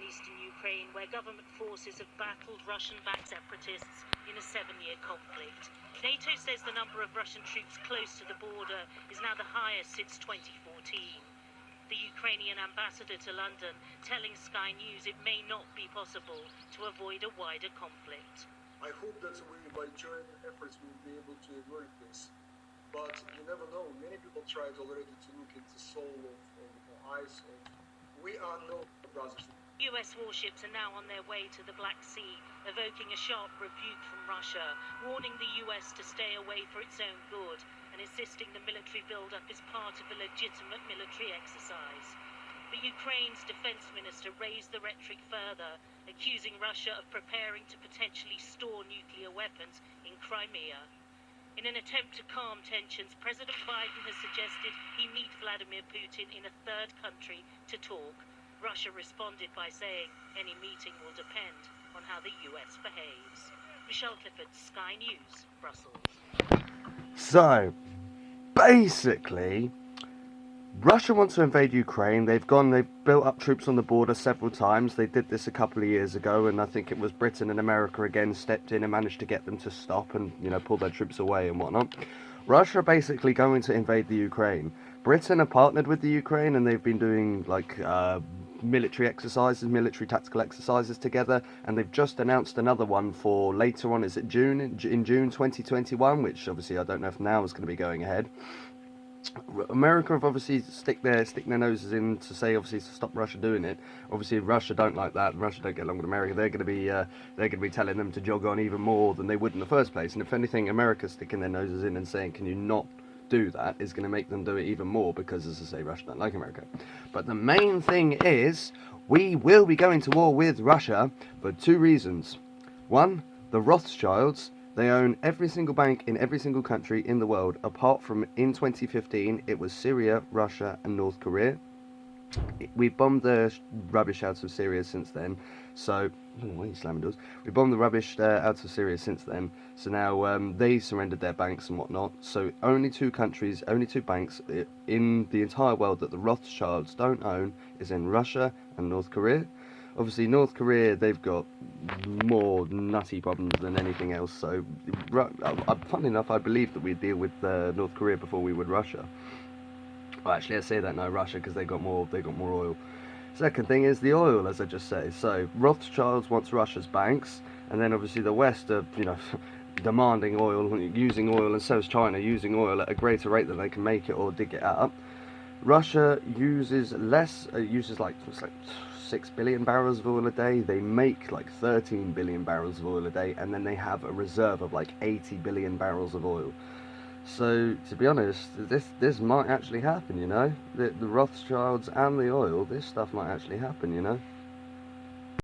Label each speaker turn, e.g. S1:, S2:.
S1: eastern Ukraine, where government forces have battled Russian-backed separatists in a 7-year conflict. NATO says the number of Russian troops close to the border is now the highest since 2014. The Ukrainian ambassador to London telling Sky News it may not be possible to avoid a wider conflict.
S2: I hope that we, by joint efforts, will be able to avert this. But you never know. Many people tried already to look into the soul of ice. We are no brothers.
S1: US warships are now on their way to the Black Sea, evoking a sharp rebuke from Russia, warning the US to stay away for its own good and insisting the military build-up is part of a legitimate military exercise. But Ukraine's defense minister raised the rhetoric further, accusing Russia of preparing to potentially store nuclear weapons in Crimea. In an attempt to calm tensions, President Biden has suggested he meet Vladimir Putin in a third country to talk. Russia responded by saying any meeting will depend on how the US behaves. Michelle Clifford, Sky News, Brussels.
S3: So, basically, Russia wants to invade Ukraine. They've built up troops on the border several times. They did this a couple of years ago, and I think it was Britain and America again stepped in and managed to get them to stop and, pull their troops away and whatnot. Russia are basically going to invade the Ukraine. Britain are partnered with the Ukraine, and they've been doing military tactical exercises together, and they've just announced another one for later on. Is it June? In June 2021, which obviously I don't know if now is going to be going ahead. America have obviously stick their noses in to say obviously to stop Russia doing it. Obviously Russia don't like that. Russia don't get along with America. They're going to be telling them to jog on even more than they would in the first place. And if anything, America sticking their noses in and saying, can you not do that, is going to make them do it even more, because as I say, Russia don't like America. But the main thing is, we will be going to war with Russia for two reasons. One, the Rothschilds. They own every single bank in every single country in the world, apart from in 2015, it was Syria, Russia and North Korea. We bombed the rubbish out of Syria since then, so... why are you slamming doors? We bombed the rubbish out of Syria since then, so now they surrendered their banks and whatnot, so only two banks in the entire world that the Rothschilds don't own is in Russia and North Korea. Obviously, North Korea, they've got more nutty problems than anything else. So, funnily enough, I believe that we'd deal with North Korea before we would Russia. Well, actually, I say that now, Russia, because they got more oil. Second thing is the oil, as I just say. So, Rothschilds wants Russia's banks, and then obviously the West are, demanding oil, using oil, and so is China, using oil at a greater rate than they can make it or dig it up. Russia uses less, like 6 billion barrels of oil a day. They make like 13 billion barrels of oil a day, and then they have a reserve of like 80 billion barrels of oil. So, to be honest, this might actually happen, The Rothschilds and the oil, this stuff might actually happen,